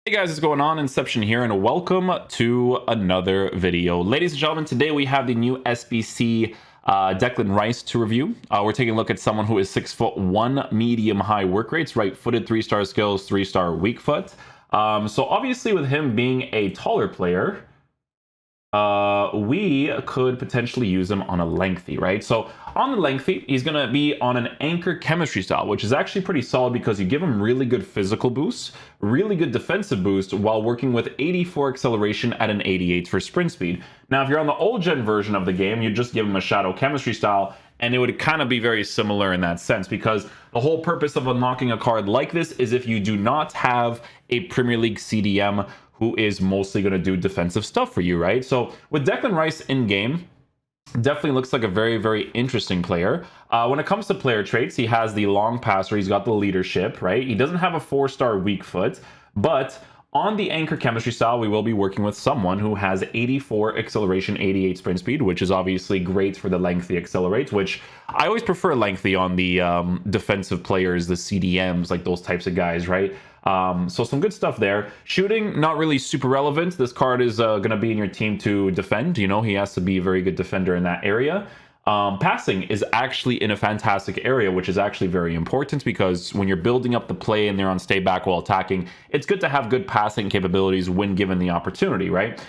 Hey guys, what's going on? Inception here, and welcome to another video. Ladies and gentlemen, today we have the new SBC Declan Rice to review. We're taking a look at someone who is 6'1", medium high work rates, right-footed, 3-star skills, 3-star weak foot. So obviously with him being a taller player, we could potentially use him on a lengthy, right? So on the lengthy, he's going to be on an anchor chemistry style, which is actually pretty solid because you give him really good physical boost, really good defensive boost while working with 84 acceleration at an 88 for sprint speed. Now, if you're on the old gen version of the game, you just give him a shadow chemistry style, and it would kind of be very similar in that sense, because the whole purpose of unlocking a card like this is if you do not have a Premier League CDM who is mostly going to do defensive stuff for you, right? So with Declan Rice in game, definitely looks like a very, very interesting player. When it comes to player traits, he has the long passer, he's got the leadership, right? He doesn't have a 4-star weak foot, but on the anchor chemistry style, we will be working with someone who has 84 acceleration, 88 sprint speed, which is obviously great for the lengthy accelerate, which I always prefer lengthy on the defensive players, the CDMs, like those types of guys, right? So some good stuff there. Shooting, not really super relevant. This card is going to be in your team to defend. You know, he has to be a very good defender in that area. Passing is actually in a fantastic area, which is actually very important because when you're building up the play and they're on stay back while attacking, it's good to have good passing capabilities when given the opportunity, right?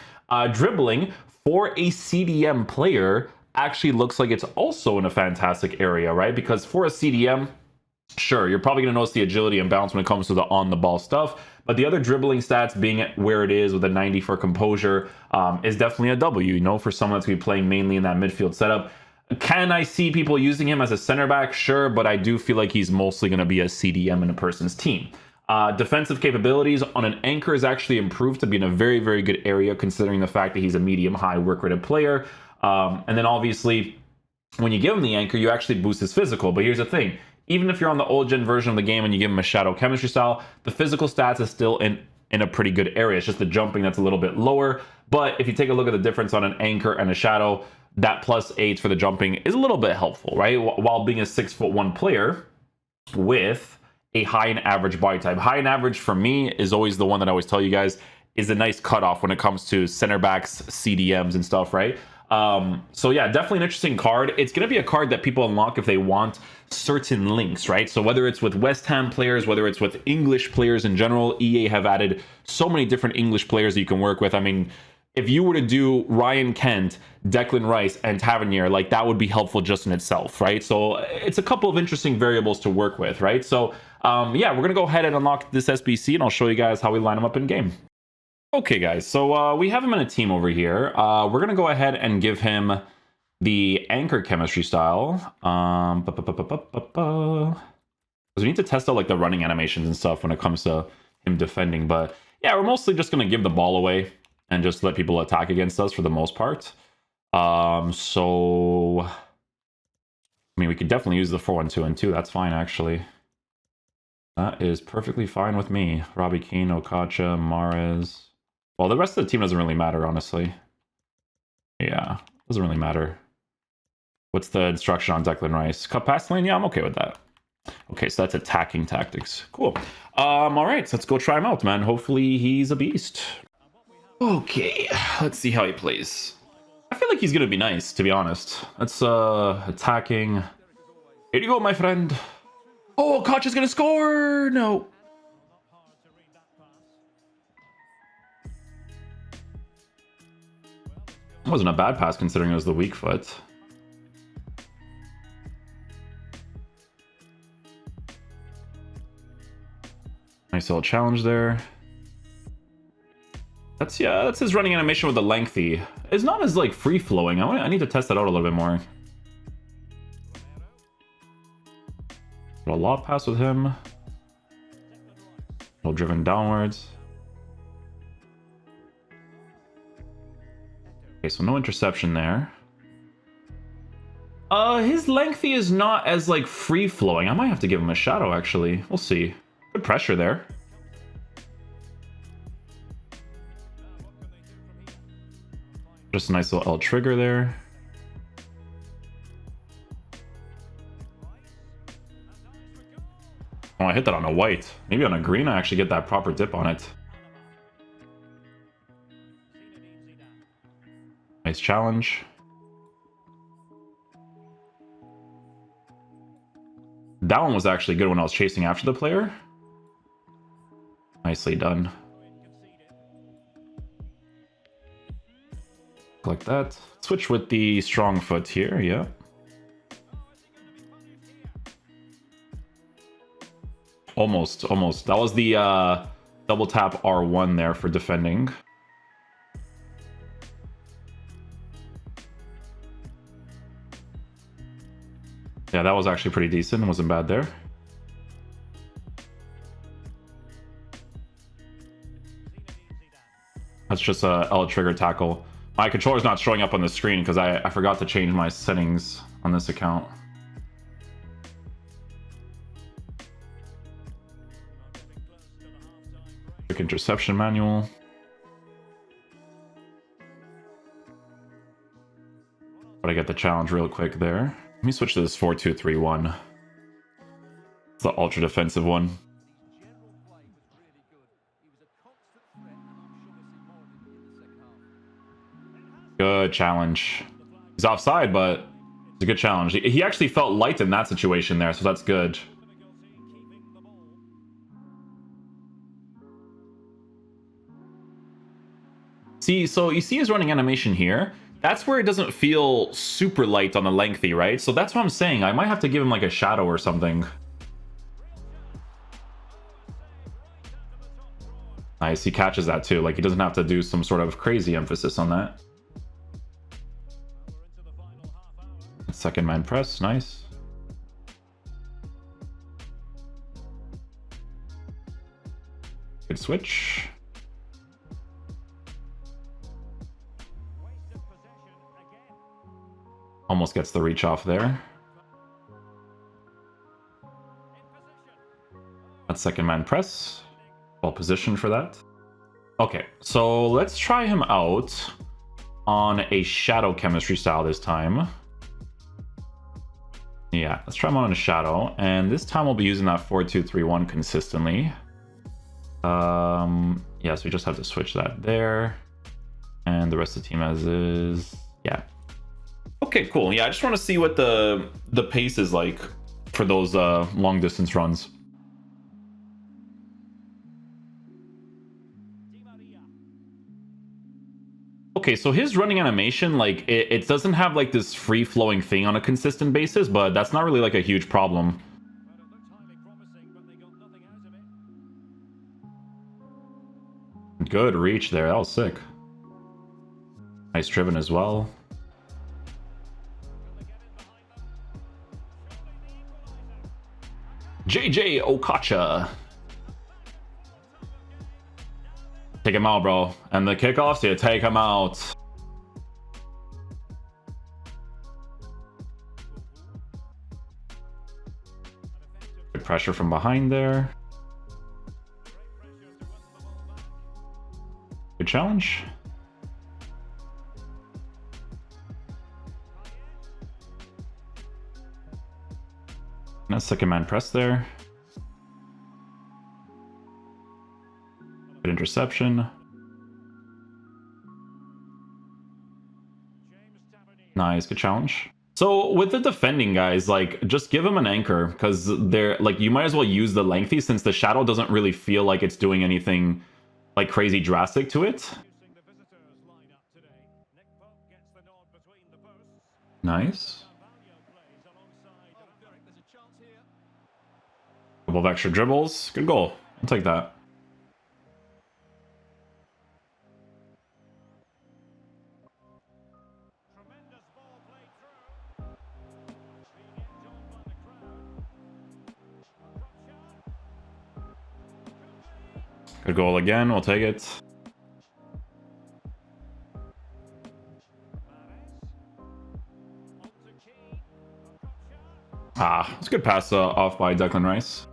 Dribbling for a CDM player actually looks like it's also in a fantastic area, right? Because for a CDM, sure, you're probably going to notice the agility and bounce when it comes to the on-the-ball stuff, but the other dribbling stats being where it is with a 90 for composure is definitely a W, you know, for someone that's going to be playing mainly in that midfield setup. Can I see people using him as a center back? Sure, but I do feel like he's mostly going to be a CDM in a person's team. Defensive capabilities on an anchor is actually improved to be in a very, very good area, considering the fact that he's a medium-high work-rated player. And then obviously, when you give him the anchor, you actually boost his physical. But here's the thing. Even if you're on the old gen version of the game and you give him a shadow chemistry style, the physical stats is still in a pretty good area. It's just the jumping that's a little bit lower. But if you take a look at the difference on an anchor and a shadow, that +8 for the jumping is a little bit helpful, right? While being a 6'1" player with a high and average body type. High and average for me is always the one that I always tell you guys is a nice cutoff when it comes to center backs, CDMs and stuff, right? So yeah, definitely an interesting card. It's going to be a card that people unlock if they want certain links, right? So whether it's with West Ham players, whether it's with English players in general, EA have added so many different English players that you can work with. I mean, if you were to do Ryan Kent, Declan Rice, and Tavernier, like that would be helpful just in itself, right? So it's a couple of interesting variables to work with, right? So yeah, we're going to go ahead and unlock this SBC and I'll show you guys how we line them up in game. Okay, guys, so we have him in a team over here. We're going to go ahead and give him the anchor chemistry style. Because we need to test out like the running animations and stuff when it comes to him defending. But yeah, we're mostly just going to give the ball away and just let people attack against us for the most part. So, I mean, we could definitely use the 4-1-2-2. That's fine, actually. That is perfectly fine with me. Robbie Keane, Okacha, Mahrez. Well, the rest of the team doesn't really matter, honestly. Yeah, doesn't really matter. What's the instruction on Declan Rice? Cut past lane? Yeah, I'm okay with that. Okay, so that's attacking tactics. Cool. All right, so let's go try him out, man. Hopefully he's a beast. Okay, let's see how he plays. I feel like he's gonna be nice, to be honest. That's attacking. Here you go, my friend. Oh, Koch is gonna score! No. It wasn't a bad pass considering it was the weak foot. Nice little challenge there. That's his running animation with the lengthy. It's not as like free flowing. I need to test that out a little bit more. A lob pass with him. A little driven downwards. Okay, so no interception there. His lengthy is not as like free flowing. I might have to give him a shadow actually. We'll see. Good pressure there. Just a nice little L trigger there. Oh, I hit that on a white. Maybe on a green I actually get that proper dip on it. Nice challenge. That one was actually good when I was chasing after the player. Nicely done. Like that. Switch with the strong foot here, yeah. Almost. That was the double tap R1 there for defending. Yeah, that was actually pretty decent. It wasn't bad there. That's just a L trigger tackle. My controller's not showing up on the screen because I forgot to change my settings on this account. Quick interception manual. But I get the challenge real quick there. Let me switch to this 4-2-3-1. It's the ultra defensive one. Good challenge. He's offside, but it's a good challenge. He actually felt light in that situation there, so that's good. See, so you see his running animation here. That's where it doesn't feel super light on the lengthy, right? So that's what I'm saying. I might have to give him like a shadow or something. Nice, he catches that too. Like he doesn't have to do some sort of crazy emphasis on that. Second man press, nice. Good switch. Almost gets the reach off there. That's second man press. Well positioned for that. Okay, so let's try him out on a shadow chemistry style this time. Yeah, let's try him on a shadow, and this time we'll be using that 4-2-3-1 consistently. Yeah, so we just have to switch that there, and the rest of the team as is. Yeah. Okay, cool. Yeah, I just want to see what the pace is like for those long distance runs. Okay, so his running animation, like, it doesn't have, like, this free-flowing thing on a consistent basis, but that's not really, like, a huge problem. Good reach there. That was sick. Nice driven as well. JJ Okacha. Take him out, bro. And the kickoffs, yeah, take him out. Good pressure from behind there. Good challenge. Nice second man press there. Good interception. Nice, good challenge. So with the defending guys, like, just give them an anchor, because they're like, you might as well use the lengthy since the shadow doesn't really feel like it's doing anything like crazy drastic to it. Nice. Couple of extra dribbles. Good goal. I'll take that. Good goal again. We'll take it. Ah, it's a good pass off by Declan Rice.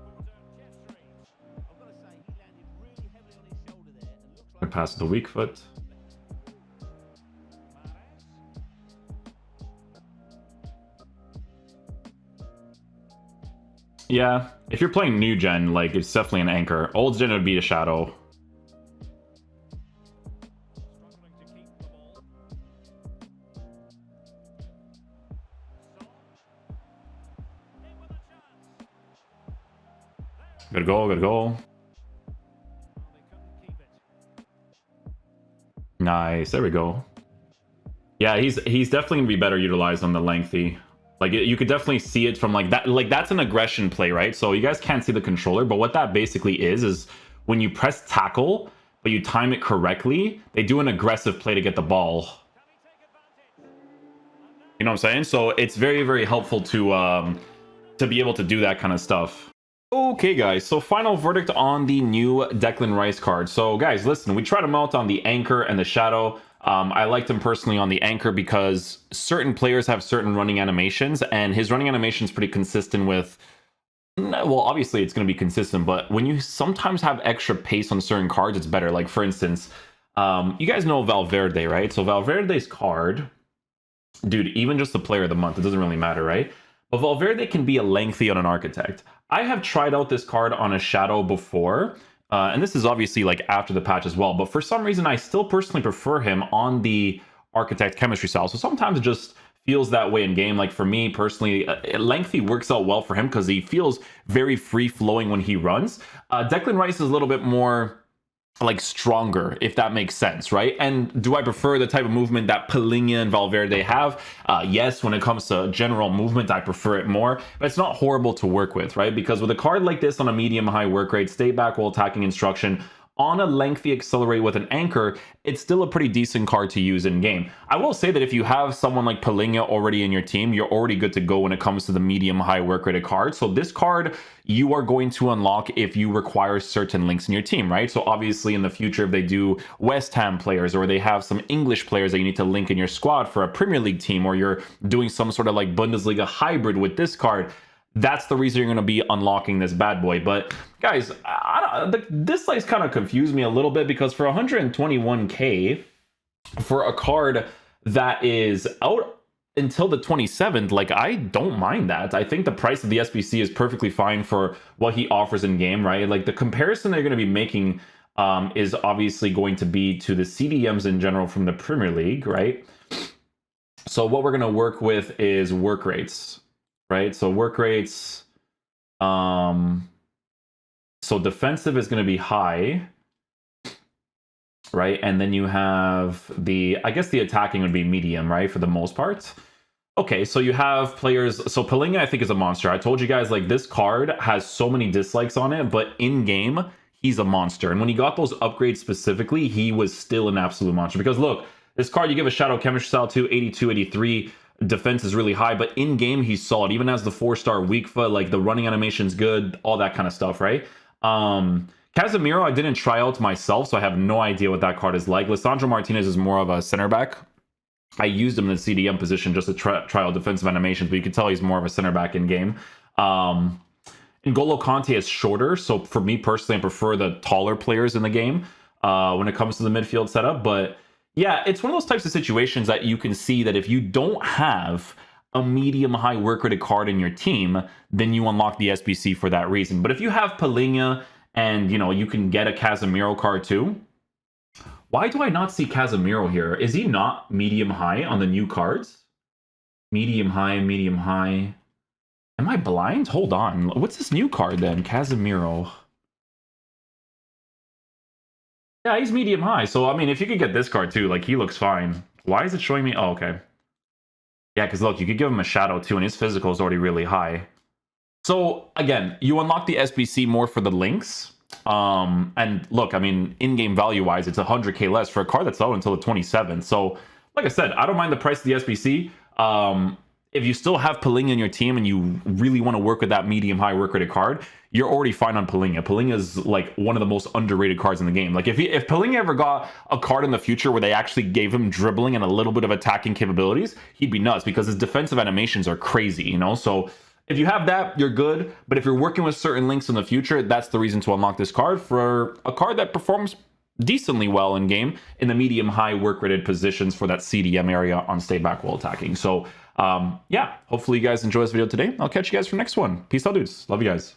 Good pass to the weak foot. Yeah, if you're playing new gen, like, it's definitely an anchor. Old gen would be a shadow. Good goal, good goal. Nice, there we go. Yeah, he's definitely gonna be better utilized on the lengthy. Like you could definitely see it from like that. Like that's an aggression play, right? So you guys can't see the controller, but what that basically is when you press tackle, but you time it correctly, they do an aggressive play to get the ball. You know what I'm saying? So it's very, very helpful to be able to do that kind of stuff. Okay, guys, so final verdict on the new Declan Rice card. So, guys, listen, we tried him out on the Anchor and the Shadow. I liked him personally on the Anchor because certain players have certain running animations, and his running animation is pretty consistent with... Well, obviously, it's going to be consistent, but when you sometimes have extra pace on certain cards, it's better. Like, for instance, you guys know Valverde, right? So, Valverde's card... Dude, even just the player of the month, it doesn't really matter, right? But Valverde can be a lengthy on an Architect. I have tried out this card on a Shadow before, and this is obviously like after the patch as well, but for some reason I still personally prefer him on the Architect chemistry style. So sometimes it just feels that way in game. Like for me personally, lengthy works out well for him because he feels very free-flowing when he runs. Declan Rice is a little bit more like stronger, if that makes sense, right? And do I prefer the type of movement that Pelinha and Valverde have? Yes, when it comes to general movement, I prefer it more, but it's not horrible to work with, right? Because with a card like this on a medium-high work rate, stay back while attacking instruction, on a lengthy accelerate with an Anchor, it's still a pretty decent card to use in game. I will say that if you have someone like Pelinha already in your team, you're already good to go when it comes to the medium-high work rated card. So this card you are going to unlock if you require certain links in your team, right? So obviously in the future, if they do West Ham players or they have some English players that you need to link in your squad for a Premier League team, or you're doing some sort of like Bundesliga hybrid with this card, that's the reason you're going to be unlocking this bad boy. But guys, the dislikes kind of confused me a little bit because for 121k for a card that is out until the 27th, like I don't mind that. I think the price of the SBC is perfectly fine for what he offers in game, right? Like the comparison they're going to be making is obviously going to be to the CDMs in general from the Premier League, right? So what we're going to work with is work rates. Right, so work rates, so defensive is going to be high, right? And then you have I guess the attacking would be medium, right, for the most part. Okay, so you have players, so Pelinha I think is a monster. I told you guys, like, this card has so many dislikes on it, but in-game, he's a monster. And when he got those upgrades specifically, he was still an absolute monster. Because look, this card, you give a Shadow Chemistry style to 82, 83, defense is really high, but in game he's solid. Even as the 4-star weak foot, like the running animation's good, all that kind of stuff, right? Casemiro I didn't try out myself, so I have no idea what that card is like. Lisandro Martinez is more of a center back. I used him in the CDM position just to try out defensive animations, but you can tell he's more of a center back in game. N'Golo Kanté is shorter, so for me personally, I prefer the taller players in the game when it comes to the midfield setup. But yeah, it's one of those types of situations that you can see that if you don't have a medium-high work-rated card in your team, then you unlock the SBC for that reason. But if you have Pelinha and, you know, you can get a Casemiro card too. Why do I not see Casemiro here? Is he not medium-high on the new cards? Medium-high, medium-high. Am I blind? Hold on. What's this new card then? Casemiro. Yeah, he's medium high. So, I mean, if you could get this card too, like, he looks fine. Why is it showing me? Oh, okay. Yeah, because look, you could give him a Shadow too, and his physical is already really high. So, again, you unlock the SBC more for the links. And look, I mean, in-game value-wise, it's 100k less for a card that's out until the 27th. So, like I said, I don't mind the price of the SBC. If you still have Pelinha in your team and you really want to work with that medium-high work-rated card, you're already fine on Pelinha. Pelinha is like one of the most underrated cards in the game. Like if Pelinha ever got a card in the future where they actually gave him dribbling and a little bit of attacking capabilities, he'd be nuts because his defensive animations are crazy, you know? So if you have that, you're good. But if you're working with certain links in the future, that's the reason to unlock this card for a card that performs decently well in game in the medium-high work-rated positions for that CDM area on stay back while attacking. So yeah, hopefully you guys enjoy this video today. I'll catch you guys for the next one. Peace out, dudes. Love you guys.